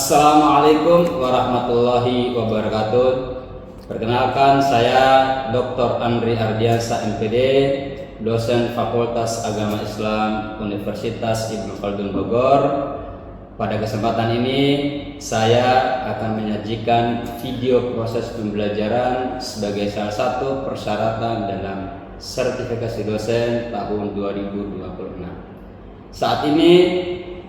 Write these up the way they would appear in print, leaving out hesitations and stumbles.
Assalamualaikum warahmatullahi wabarakatuh. Perkenalkan, saya Dr. Andri Ardiansa MPD, dosen Fakultas Agama Islam Universitas Ibnu Khaldun Bogor. Pada kesempatan ini saya akan menyajikan video proses pembelajaran sebagai salah satu persyaratan dalam sertifikasi dosen tahun 2026. Saat ini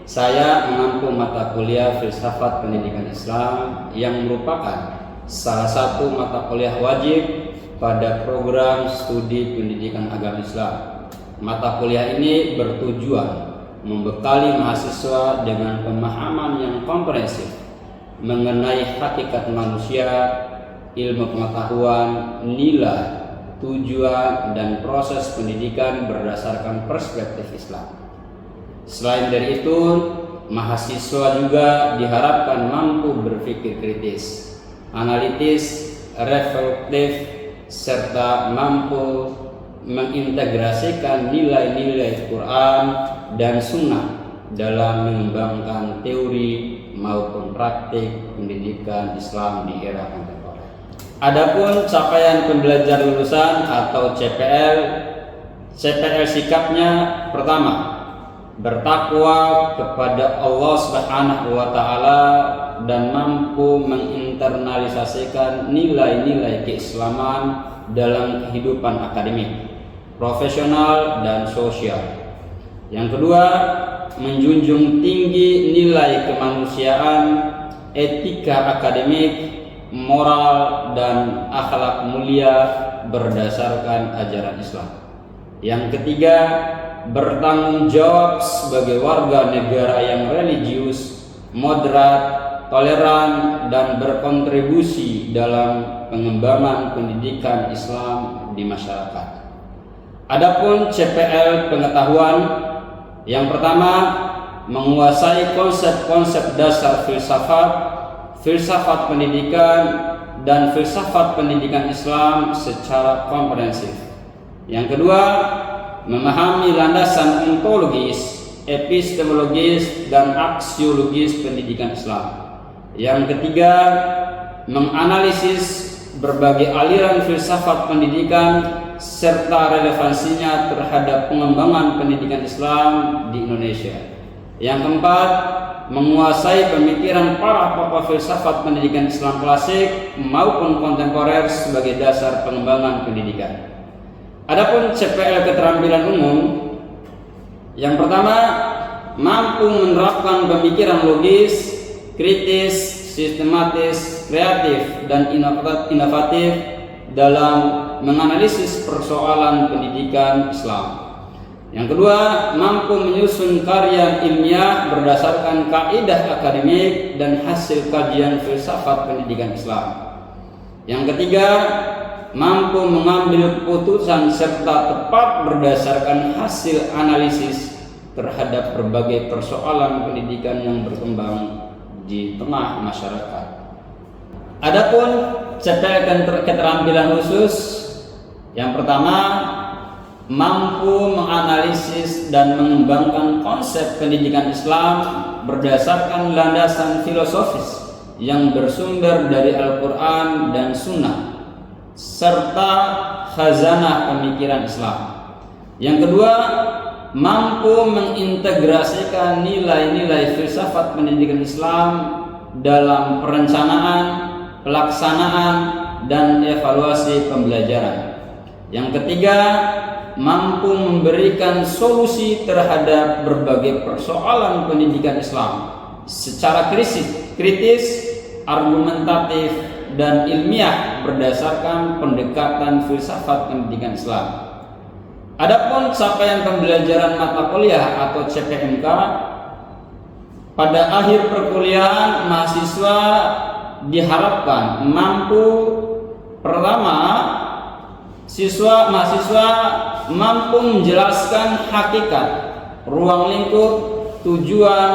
saya mengampu mata kuliah Filsafat Pendidikan Islam yang merupakan salah satu mata kuliah wajib pada program studi pendidikan agama Islam. Mata kuliah ini bertujuan membekali mahasiswa dengan pemahaman yang komprehensif mengenai hakikat manusia, ilmu pengetahuan, nilai, tujuan, dan proses pendidikan berdasarkan perspektif Islam. Selain dari itu, mahasiswa juga diharapkan mampu berpikir kritis, analitis, reflektif, serta mampu mengintegrasikan nilai-nilai Quran dan Sunnah dalam mengembangkan teori maupun praktik pendidikan Islam di era kontemporer. Adapun capaian pembelajar lulusan atau CPL sikapnya: pertama, bertakwa kepada Allah Subhanahu wa taala dan mampu menginternalisasikan nilai-nilai keislaman dalam kehidupan akademik, profesional, dan sosial. Yang kedua, menjunjung tinggi nilai kemanusiaan, etika akademik, moral, dan akhlak mulia berdasarkan ajaran Islam. Yang ketiga, bertanggung jawab sebagai warga negara yang religius, moderat, toleran, dan berkontribusi dalam pengembangan pendidikan Islam di masyarakat. Adapun CPL pengetahuan, yang pertama, menguasai konsep-konsep dasar filsafat pendidikan, dan filsafat pendidikan Islam secara komprehensif. Yang kedua, memahami landasan ontologis, epistemologis, dan aksiologis pendidikan Islam. Yang ketiga, menganalisis berbagai aliran filsafat pendidikan serta relevansinya terhadap pengembangan pendidikan Islam di Indonesia. Yang keempat, menguasai pemikiran para pakar filsafat pendidikan Islam klasik maupun kontemporer sebagai dasar pengembangan pendidikan. Adapun CPL keterampilan umum, yang pertama, mampu menerapkan pemikiran logis, kritis, sistematis, kreatif, dan inovatif dalam menganalisis persoalan pendidikan Islam. Yang kedua, mampu menyusun karya ilmiah berdasarkan kaidah akademik dan hasil kajian filsafat pendidikan Islam. Yang ketiga, mampu mengambil keputusan serta tepat berdasarkan hasil analisis terhadap berbagai persoalan pendidikan yang berkembang di tengah masyarakat. Adapun CPL keterampilan khusus, yang pertama, mampu menganalisis dan mengembangkan konsep pendidikan Islam berdasarkan landasan filosofis yang bersumber dari Al-Quran dan Sunnah serta khazanah pemikiran Islam. Yang kedua, mampu mengintegrasikan nilai-nilai filsafat pendidikan Islam dalam perencanaan, pelaksanaan, dan evaluasi pembelajaran. Yang ketiga, mampu memberikan solusi terhadap berbagai persoalan pendidikan Islam secara kritis, argumentatif, dan ilmiah berdasarkan pendekatan filsafat pendidikan Islam. Adapun capaian pembelajaran mata kuliah atau CPMK, pada akhir perkuliahan mahasiswa diharapkan mampu, pertama, mahasiswa mampu menjelaskan hakikat, ruang lingkup, tujuan,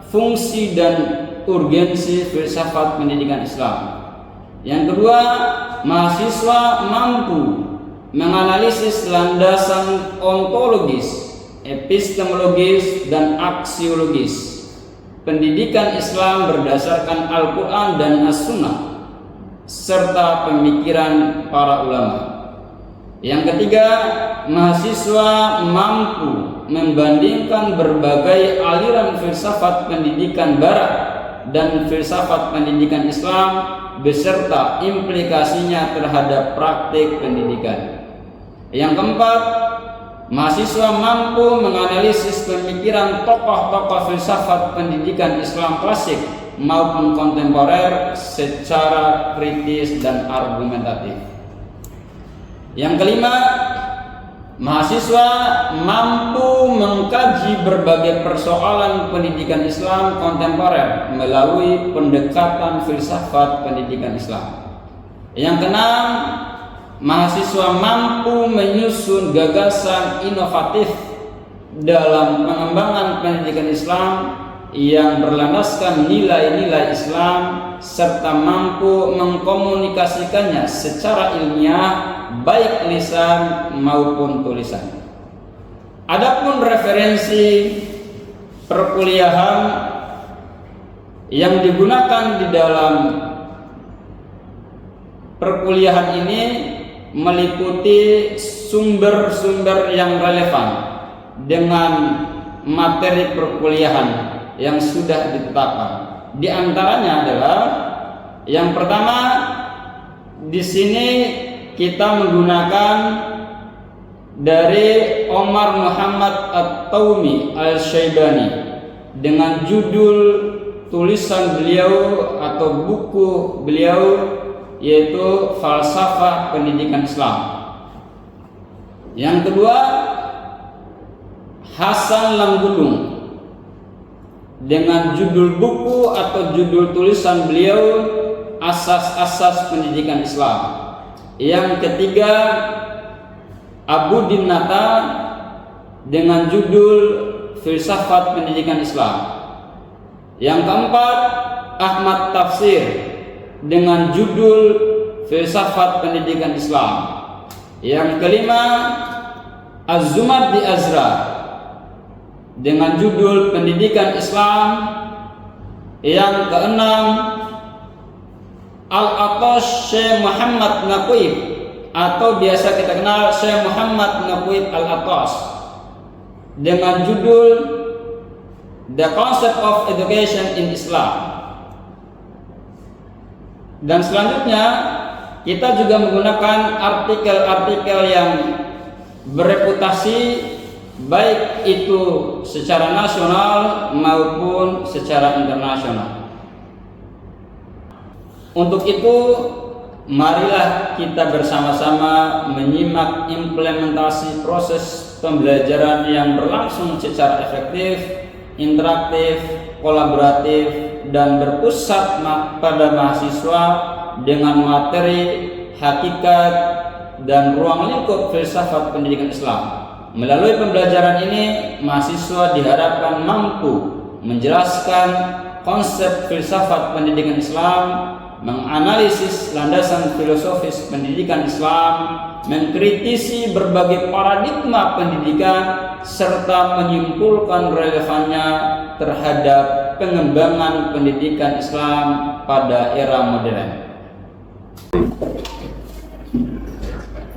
fungsi, dan urgensi filsafat pendidikan Islam. Yang kedua, mahasiswa mampu menganalisis landasan ontologis, epistemologis, dan aksiologis pendidikan Islam berdasarkan Al-Quran dan As-Sunnah serta pemikiran para ulama. Yang ketiga, mahasiswa mampu membandingkan berbagai aliran filsafat pendidikan Barat dan filsafat pendidikan Islam beserta implikasinya terhadap praktik pendidikan. Yang keempat, mahasiswa mampu menganalisis pemikiran tokoh-tokoh filsafat pendidikan Islam klasik maupun kontemporer secara kritis dan argumentatif. Yang kelima, mahasiswa mampu mengkaji berbagai persoalan pendidikan Islam kontemporer melalui pendekatan filsafat pendidikan Islam. Yang keenam, mahasiswa mampu menyusun gagasan inovatif dalam pengembangan pendidikan Islam yang berlandaskan nilai-nilai Islam serta mampu mengkomunikasikannya secara ilmiah baik lisan maupun tulisan. Adapun referensi perkuliahan yang digunakan di dalam perkuliahan ini meliputi sumber-sumber yang relevan dengan materi perkuliahan yang sudah ditetapkan. Di antaranya adalah yang pertama, di sini kita menggunakan dari Omar Muhammad At-Taumi Al-Syaibani dengan judul tulisan beliau atau buku beliau yaitu Falsafah Pendidikan Islam. Yang kedua, Hasan Langgulung dengan judul buku atau judul tulisan beliau Asas-Asas Pendidikan Islam. Yang ketiga, Abu Dinnata dengan judul Filsafat Pendidikan Islam. Yang keempat, Ahmad Tafsir dengan judul Filsafat Pendidikan Islam. Yang kelima, Az-Zumad di Azra dengan judul Pendidikan Islam. Yang keenam, Al-Atas Syekh Muhammad Naqib atau biasa kita kenal Syekh Muhammad Naqib Al-Atas dengan judul The Concept of Education in Islam. Dan selanjutnya kita juga menggunakan artikel-artikel yang bereputasi baik itu secara nasional maupun secara internasional. Untuk itu, marilah kita bersama-sama menyimak implementasi proses pembelajaran yang berlangsung secara efektif, interaktif, kolaboratif, dan berpusat pada mahasiswa dengan materi, hakikat, dan ruang lingkup filsafat pendidikan Islam. Melalui pembelajaran ini, mahasiswa diharapkan mampu menjelaskan konsep filsafat pendidikan Islam, menganalisis landasan filosofis pendidikan Islam, mengkritisi berbagai paradigma pendidikan, serta menyimpulkan relevannya terhadap pengembangan pendidikan Islam pada era modern.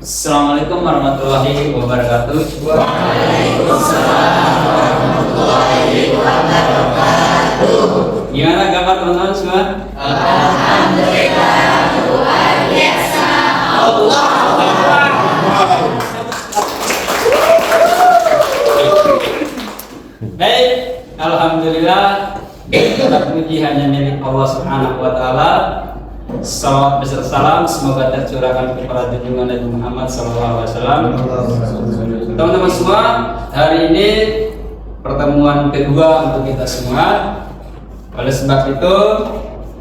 Assalamualaikum warahmatullahi wabarakatuh. Waalaikumsalam warahmatullahi wabarakatuh. Gimana kabar teman-teman semua? Alhamdulillah, luar biasa. Allahu Akbar. Baik, alhamdulillah, kita puji hanya milik Allah Subhanahu wa taala. Salawat beserta salam semoga tercurahkan kepada junjungan Nabi Muhammad SAW. Teman-teman semua, hari ini pertemuan kedua untuk kita semua. Oleh sebab itu,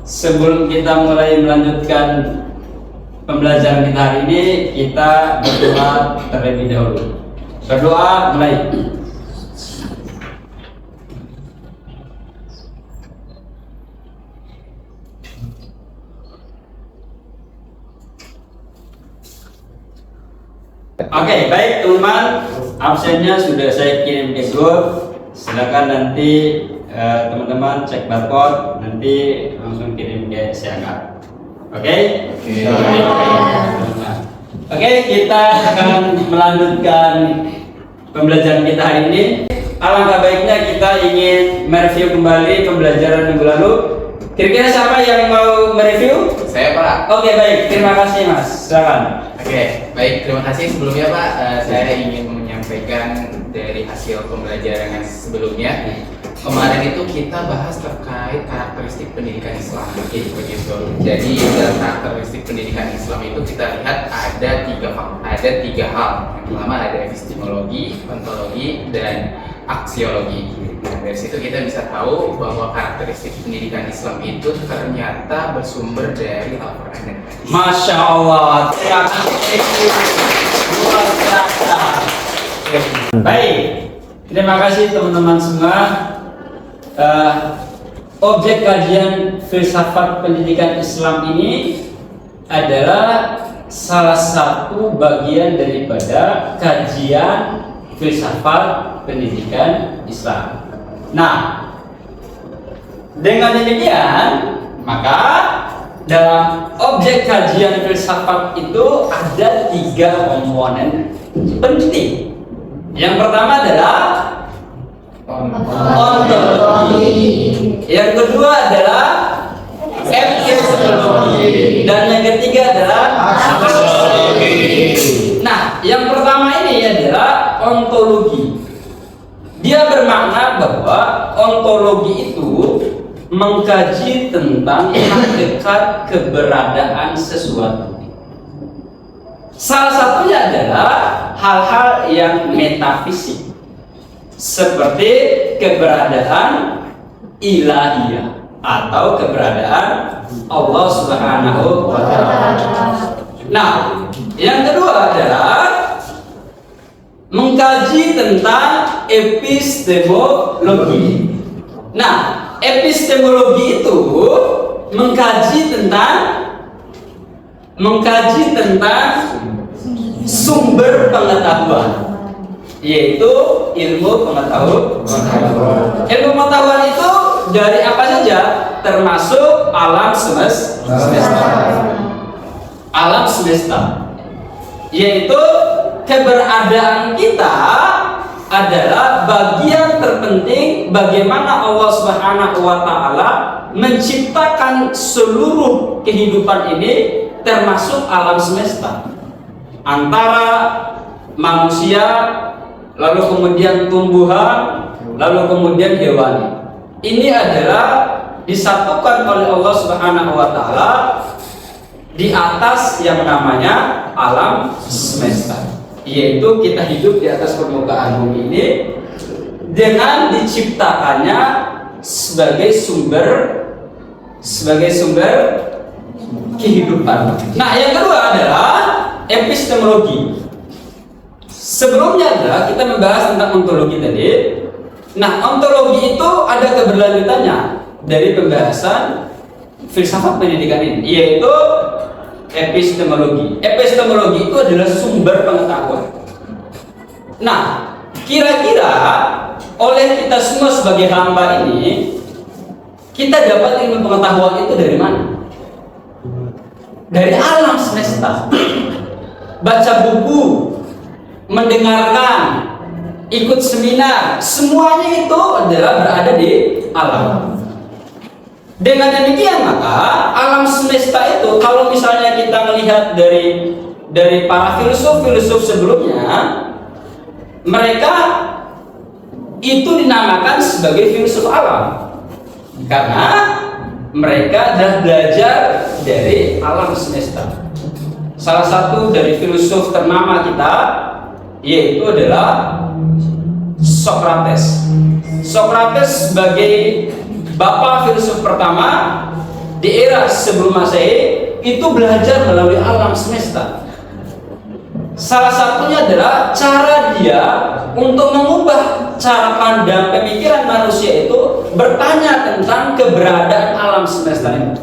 sebelum kita mulai melanjutkan pembelajaran kita hari ini, kita berdoa terlebih dahulu. Berdoa mulai. Oke, baik teman-teman, absennya sudah saya kirim ke grup. Silakan nanti teman-teman cek barcode, nanti langsung kirim ke Siaga. Oke? Oke. Oke, kita akan melanjutkan pembelajaran kita hari ini. Alangkah baiknya kita ingin mereview kembali pembelajaran minggu lalu. Kira-kira siapa yang mau mereview? Saya Pak. Oke, baik. Terima kasih Mas. Silakan. Oke, baik. Terima kasih sebelumnya Pak. Saya ingin menyampaikan dari hasil pembelajaran yang sebelumnya. Kemarin itu kita bahas terkait karakteristik pendidikan Islam, begitu. Jadi dalam karakteristik pendidikan Islam itu kita lihat ada tiga hal. Yang pertama ada epistemologi, ontologi, dan aksiologi. Nah, dari situ kita bisa tahu bahwa karakteristik pendidikan Islam itu ternyata bersumber dari Al-Quran dan Hadis. Masya Allah. Terima kasih. Luar biasa. Baik. Terima kasih teman-teman semua. Objek kajian filsafat pendidikan Islam ini adalah salah satu bagian daripada kajian filsafat pendidikan Islam. Nah, dengan demikian maka dalam objek kajian filsafat itu ada 3 komponen penting. Yang pertama adalah ontologi, yang kedua adalah epistemologi, dan yang ketiga adalah aksiologi. Nah, yang pertama ini adalah ontologi. Dia bermakna bahwa ontologi itu mengkaji tentang hakikat keberadaan sesuatu. Salah satunya adalah hal-hal yang metafisik, seperti keberadaan ilahiyah atau keberadaan Allah Subhanahu wa Ta'ala. Nah, yang kedua adalah mengkaji tentang epistemologi. Nah, epistemologi itu mengkaji tentang sumber pengetahuan, yaitu ilmu pengetahuan. Ilmu pengetahuan itu dari apa saja? Termasuk alam semesta. Alam semesta, yaitu keberadaan kita adalah bagian terpenting bagaimana Allah Subhanahu wa Ta'ala menciptakan seluruh kehidupan ini, termasuk alam semesta, antara manusia, lalu kemudian tumbuhan, lalu kemudian hewani. Ini adalah disatukan oleh Allah Subhanahu wa Ta'ala di atas yang namanya alam semesta, yaitu kita hidup di atas permukaan bumi ini dengan diciptakannya sebagai sumber kehidupan. Nah, yang kedua adalah epistemologi. Sebelumnya adalah kita membahas tentang ontologi tadi. Nah, ontologi itu ada keberlanjutannya dari pembahasan filsafat pendidikan ini, yaitu epistemologi. Epistemologi itu adalah sumber pengetahuan. Nah, kira-kira oleh kita semua sebagai hamba ini, kita dapat ilmu pengetahuan itu dari mana? Dari alam semesta. Baca buku, mendengarkan, ikut seminar, semuanya itu adalah berada di alam. Dengan demikian maka alam semesta itu, kalau misalnya kita melihat dari para filsuf sebelumnya, mereka itu dinamakan sebagai filsuf alam karena mereka adalah belajar dari alam semesta. Salah satu dari filsuf ternama kita yaitu adalah Socrates. Socrates sebagai bapak filsuf pertama di era sebelum Masehi itu belajar melalui alam semesta. Salah satunya adalah cara dia untuk mengubah cara pandang pemikiran manusia itu bertanya tentang keberadaan alam semesta ini,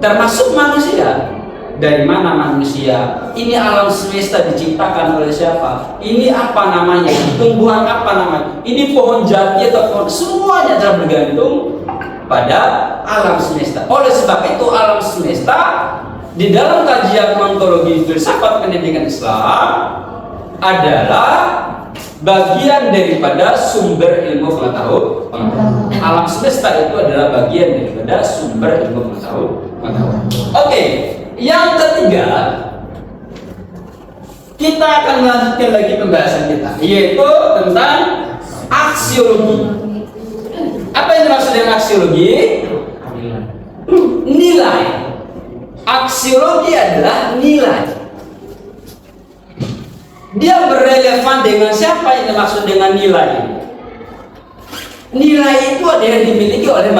termasuk manusia. dari mana manusia, ini alam semesta diciptakan oleh siapa, ini apa namanya, tumbuhan apa namanya, ini pohon jati atau pohon, semuanya adalah bergantung pada alam semesta. Oleh sebab itu alam semesta di dalam kajian ontologi filsafat pendidikan Islam adalah bagian daripada sumber ilmu pengetahuan. Alam semesta itu adalah bagian daripada sumber ilmu pengetahuan. Oke, yang ketiga, kita akan melanjutkan lagi pembahasan kita, yaitu tentang aksiologi. Apa yang dimaksud dengan aksiologi? Nilai. Aksiologi adalah nilai. Dia berrelevan dengan siapa yang dimaksud dengan nilai? Nilai itu ada yang dimiliki oleh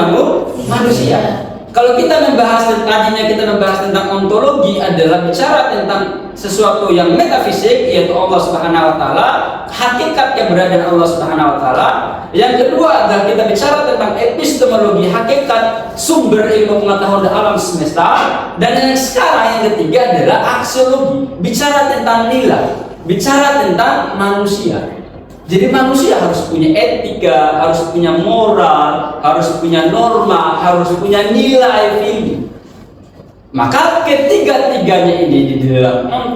manusia. Kalau kita membahas tadinya kita membahas tentang ontologi adalah bicara tentang sesuatu yang metafisik, yaitu Allah Subhanahu wa taala, hakikat keberadaan Allah Subhanahu wa taala. Yang kedua adalah kita bicara tentang epistemologi, hakikat sumber ilmu pengetahuan alam semesta. Dan yang sekarang yang ketiga adalah aksiologi, bicara tentang nilai, bicara tentang manusia. Jadi manusia harus punya etika, harus punya moral, harus punya norma, harus punya nilai feeling. Maka ketiga-tiganya ini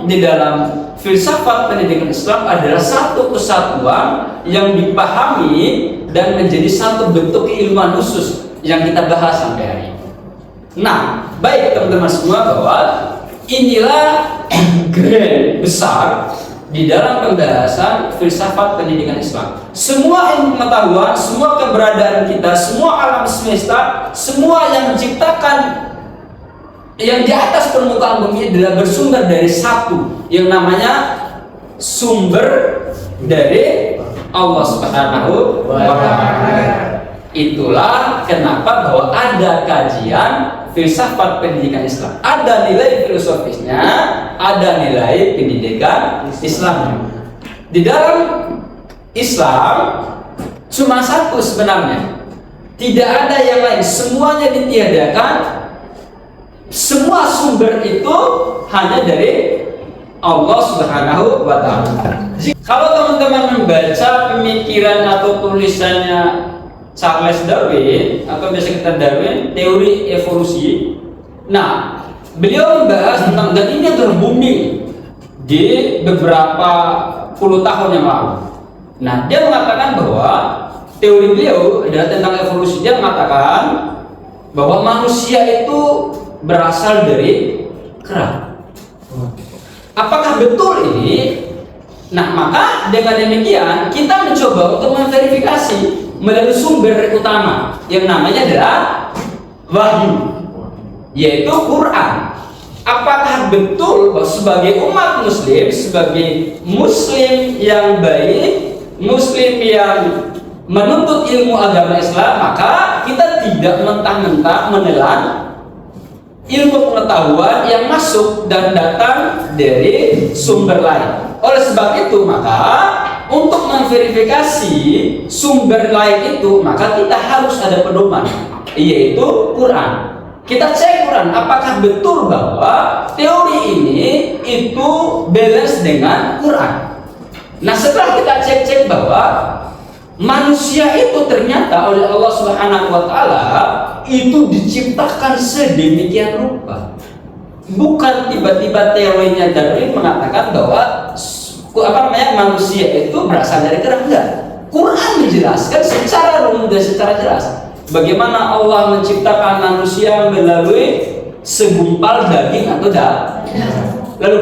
di dalam filsafat pendidikan Islam adalah satu kesatuan yang dipahami dan menjadi satu bentuk keilmuan khusus yang kita bahas sampai hari ini. Nah, baik teman-teman semua, bahwa inilah grand besar di dalam pembahasan filsafat pendidikan Islam. Semua ilmu pengetahuan, semua keberadaan kita, semua alam semesta, semua yang menciptakan yang di atas permukaan bumi adalah bersumber dari satu yang namanya sumber dari Allah Subhanahu wa taala. Itulah kenapa bahwa ada kajian filsafat pendidikan Islam. Ada nilai filosofisnya, ada nilai pendidikan Islam. Di dalam Islam cuma satu sebenarnya. Tidak ada yang lain, semuanya ditiadakan. Semua sumber itu hanya dari Allah Subhanahu wa taala. Kalau teman-teman membaca pemikiran atau tulisannya Charles Darwin, atau biasa kita Darwin, teori evolusi. Nah, beliau membahas tentang, dan ini adalah booming di beberapa puluh tahun yang lalu. Nah, dia mengatakan bahwa teori beliau adalah tentang evolusi. Dia mengatakan bahwa manusia itu berasal dari kera. Apakah betul ini? Nah, maka dengan demikian kita mencoba untuk memverifikasi melalui sumber utama yang namanya adalah wahyu, yaitu Quran. Apakah betul bahwa sebagai umat muslim, sebagai muslim yang baik, muslim yang menuntut ilmu agama Islam, maka kita tidak mentah-mentah menelan ilmu pengetahuan yang masuk dan datang dari sumber lain. Oleh sebab itu, maka untuk memverifikasi sumber lain itu, maka kita harus ada pedoman, yaitu Quran. Kita cek Quran, apakah betul bahwa teori ini itu balance dengan Quran. Nah, setelah kita cek-cek bahwa manusia itu ternyata oleh Allah Subhanahu wa taala itu diciptakan sedemikian rupa. Bukan tiba-tiba teorinya Darwin mengatakan bahwa manusia itu berasal dari kera. Enggak. Quran menjelaskan secara umum dan secara jelas bagaimana Allah menciptakan manusia melalui segumpal daging atau darah. Lalu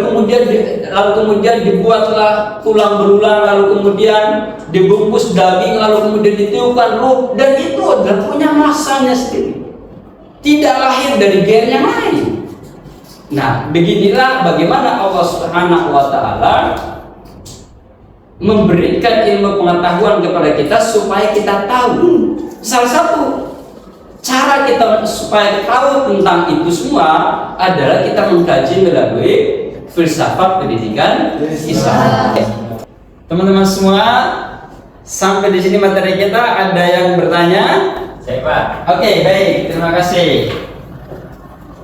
kemudian dibuatlah tulang belulang, lalu kemudian dibungkus daging, lalu kemudian ditiupkan ruh, dan itu adalah punya masanya sendiri. Tidak lahir dari gen yang lain. Nah, beginilah bagaimana Allah Subhanahu wa taala memberikan ilmu pengetahuan kepada kita supaya kita tahu. Salah satu cara kita supaya tahu tentang itu semua adalah kita mengkaji melalui filsafat pendidikan Islam. Teman-teman semua, sampai di sini materi kita. Ada yang bertanya? Saya, Pak. Oke, baik. Terima kasih.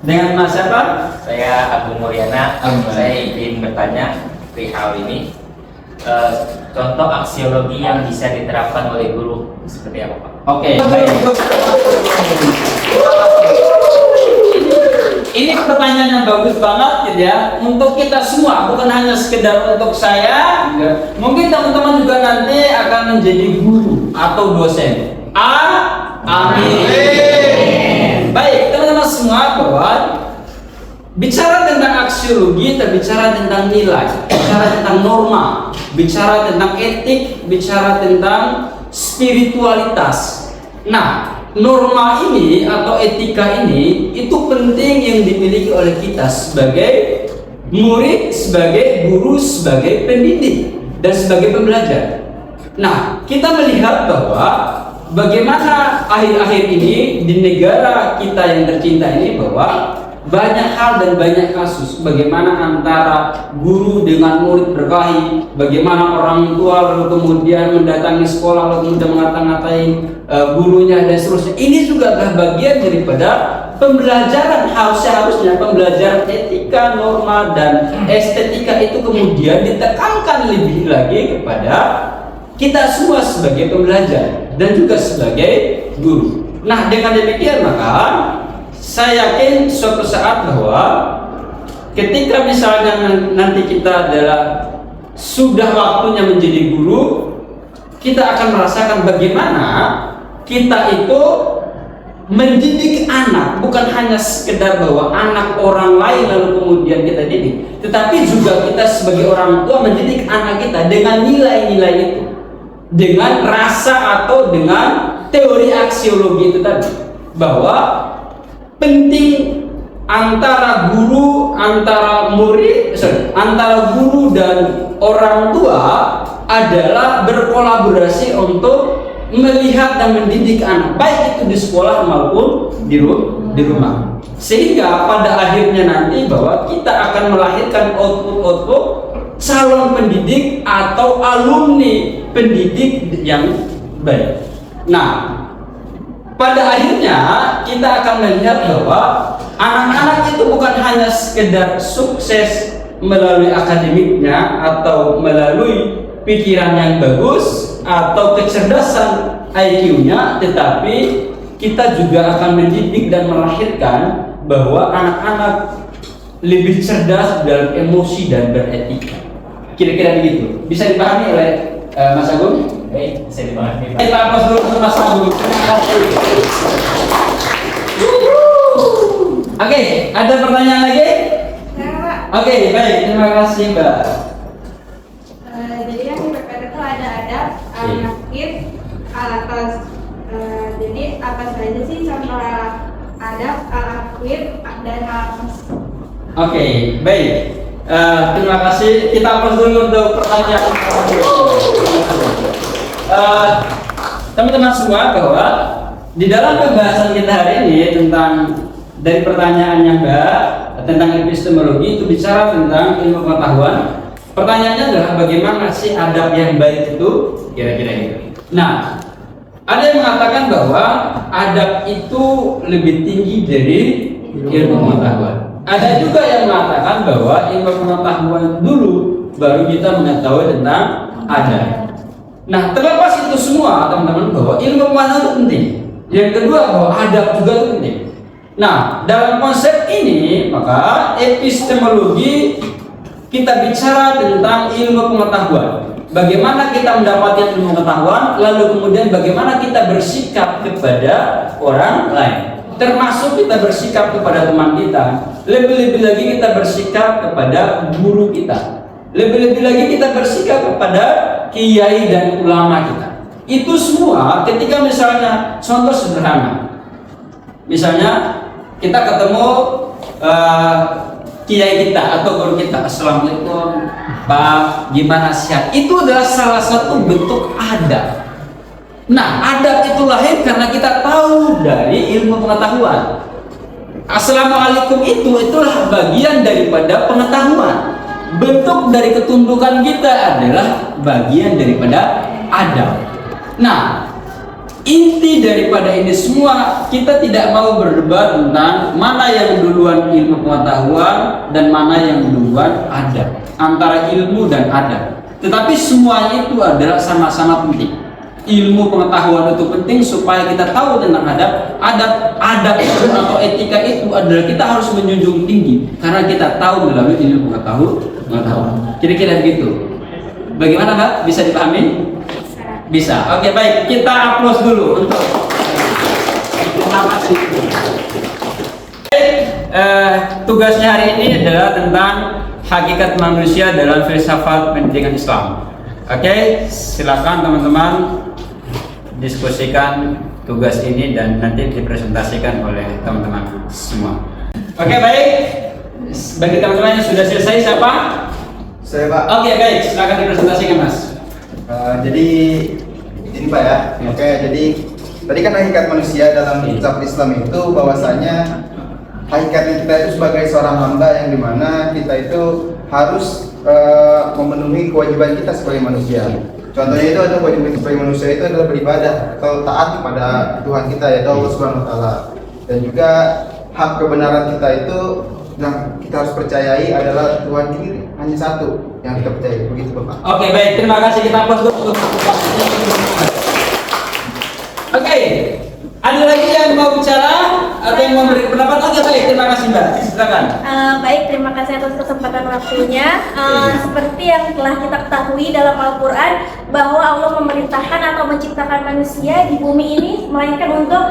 Dengan Mas siapa? Saya Agung Mulyana. Saya ingin bertanya perihal ini. Contoh aksiologi yang bisa diterapkan oleh guru seperti apa, Pak? Oke, baik. Ini pertanyaan yang bagus banget gitu ya, untuk kita semua, bukan hanya sekedar untuk saya gitu. Mungkin teman-teman juga nanti akan menjadi guru atau dosen. Amin. Baik, teman-teman semua, bahwa bicara tentang aksiologi, terbicara tentang nilai, bicara tentang norma, bicara tentang etik, bicara tentang spiritualitas. Nah, norma ini atau etika ini itu penting yang dimiliki oleh kita sebagai murid, sebagai guru, sebagai pendidik, dan sebagai pembelajar. Nah, kita melihat bahwa bagaimana akhir-akhir ini di negara kita yang tercinta ini, bahwa banyak hal dan banyak kasus bagaimana antara guru dengan murid berkelahi, bagaimana orang tua lalu kemudian mendatangi sekolah lalu kemudian mengata-ngatain gurunya dan seterusnya. Ini juga adalah bagian daripada pembelajaran, seharusnya pembelajaran etika, norma, dan estetika itu kemudian ditekankan lebih lagi kepada kita semua sebagai pembelajar dan juga sebagai guru. Nah, dengan demikian maka saya yakin suatu saat bahwa ketika misalnya nanti kita adalah sudah waktunya menjadi guru, kita akan merasakan bagaimana kita itu mendidik anak, bukan hanya sekedar bahwa anak orang lain lalu kemudian kita didik, tetapi juga kita sebagai orang tua mendidik anak kita dengan nilai-nilai itu, dengan rasa atau dengan teori aksiologi itu tadi, bahwa penting antara guru, antara guru dan orang tua adalah berkolaborasi untuk melihat dan mendidik anak, baik itu di sekolah maupun di rumah. Sehingga pada akhirnya nanti bahwa kita akan melahirkan output calon pendidik atau alumni pendidik yang baik. Nah, pada akhirnya kita akan melihat bahwa anak-anak itu bukan hanya sekedar sukses melalui akademiknya atau melalui pikiran yang bagus atau kecerdasan IQ-nya, tetapi kita juga akan mendidik dan melahirkan bahwa anak-anak lebih cerdas dalam emosi dan beretika. Kira-kira begitu. Bisa dipahami oleh Mas Agung? Baik, bisa dipahami, Pak. Kita pas dulu untuk Mas Agung. Oke, ada pertanyaan lagi? Oke, baik, terima kasih Mbak. Jadi yang di PPT itu ada adab, al-nakir, al-atas. Jadi apa saja sih contoh adab, al-akhir, dan al-atas? Oke, baik. Terima kasih. Kita hapus dulu untuk pertanyaan. Teman-teman semua, bahwa di dalam pembahasan kita hari ini tentang dari pertanyaannya Mbak tentang epistemologi itu bicara tentang ilmu pengetahuan. Pertanyaannya adalah bagaimana sih adab yang baik itu, kira-kira gitu. Nah, ada yang mengatakan bahwa adab itu lebih tinggi dari ilmu pengetahuan. Ada juga yang mengatakan bahwa ilmu pengetahuan dulu baru kita mengetahui tentang adab. Nah, terlepas itu semua teman-teman, bahwa ilmu pengetahuan itu penting. Yang kedua, bahwa adab juga itu penting. Nah, dalam konsep ini maka epistemologi kita bicara tentang ilmu pengetahuan. Bagaimana kita mendapatkan ilmu pengetahuan, lalu kemudian bagaimana kita bersikap kepada orang lain. Termasuk kita bersikap kepada teman kita, lebih-lebih lagi kita bersikap kepada guru kita, lebih-lebih lagi kita bersikap kepada kiai dan ulama kita. Itu semua ketika misalnya contoh sederhana, misalnya kita ketemu kiai kita atau guru kita, assalamualaikum Pak, gimana sehat? Itu adalah salah satu bentuk adab. Nah, adab itu lahir karena kita tahu dari ilmu pengetahuan. Assalamualaikum itulah bagian daripada pengetahuan. Bentuk dari ketundukan kita adalah bagian daripada adab. Nah, inti daripada ini semua, kita tidak mau berdebat tentang mana yang duluan ilmu pengetahuan dan mana yang duluan adab, antara ilmu dan adab. Tetapi semuanya itu adalah sama-sama penting. Ilmu pengetahuan itu penting supaya kita tahu tentang adab itu atau etika itu adalah kita harus menjunjung tinggi karena kita tahu melalui ilmu pengetahuan. Kira-kira begitu. Bagaimana Mbak? Bisa dipahami? Bisa. Oke, baik. Kita aplaus dulu untuk terima kasih. Tugasnya hari ini adalah tentang hakikat manusia dalam filsafat pendidikan Islam. Oke, silakan teman-teman diskusikan tugas ini dan nanti dipresentasikan oleh teman-teman semua. Oke, baik. Bagi teman-teman yang sudah selesai, siapa? Saya Pak. Oke, baik. Silakan dipresentasikan, Mas. Jadi ini Pak ya. Oke, jadi tadi kan hakikat manusia dalam filsafat Islam itu bahwasanya hakikatnya kita itu sebagai seorang hamba yang dimana kita itu harus memenuhi kewajiban kita sebagai manusia. Contohnya itu ada kewajiban sebagai manusia itu adalah beribadah atau taat kepada Tuhan kita yaitu Allah Subhanahu wa taala. Dan juga hak kebenaran kita itu yang kita harus percayai adalah Tuhan ini hanya satu yang kita percayai. Begitu Bapak. Oke, baik. Terima kasih. Kita aplaus dulu. Oke. Ada lagi yang mau bicara atau yang mau beri pendapat? Oke, baik. Terima kasih, Mbak. Silakan. Baik, terima kasih atas kesempatan waktunya. Seperti yang telah kita ketahui dalam Al-Quran bahwa Allah memerintahkan atau menciptakan manusia di bumi ini melainkan untuk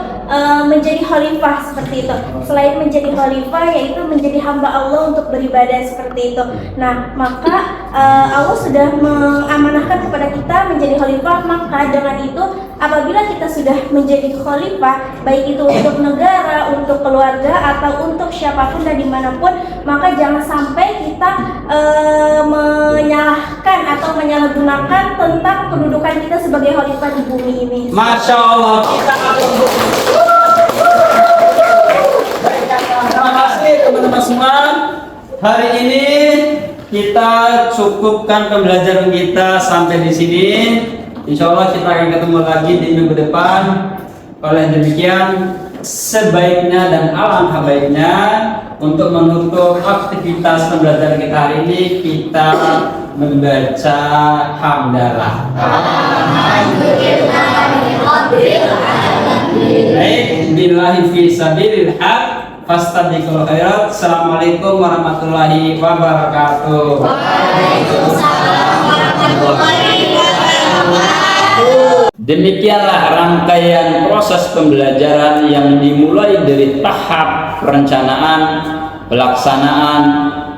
menjadi khalifah seperti itu. Selain menjadi khalifah, yaitu menjadi hamba Allah untuk beribadah seperti itu. Nah, maka Allah sudah mengamanahkan kepada kita menjadi khalifah. Maka dengan itu, apabila kita sudah menjadi khalifah, baik itu untuk negara, untuk keluarga, atau untuk siapapun dan dimanapun, maka jangan sampai kita menyalahkan atau menyalahgunakan tentang kedudukan kita sebagai khalifah di bumi ini. Masya Allah. Terima kasih teman-teman semua. Hari ini kita cukupkan pembelajaran kita sampai di sini. Insya Allah kita akan ketemu lagi di minggu depan. Oleh demikian, sebaiknya dan alangkah baiknya untuk menutup aktivitas pembelajaran kita hari ini, kita membaca hamdalah. Baik, billahi fi sabilil haq, fastabiqul khairat. Assalamualaikum warahmatullahi wabarakatuh. Waalaikumsalam warahmatullahi wabarakatuh. Demikianlah rangkaian proses pembelajaran yang dimulai dari tahap perencanaan, pelaksanaan,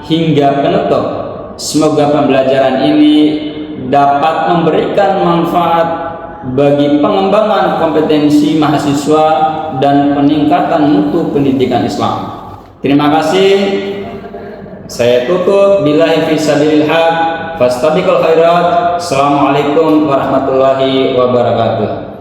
hingga penutup. Semoga pembelajaran ini dapat memberikan manfaat bagi pengembangan kompetensi mahasiswa dan peningkatan mutu pendidikan Islam. Terima kasih. Saya tutup. Billahi fi sabilil haq, fastabiqul khairat. Assalamualaikum warahmatullahi wabarakatuh.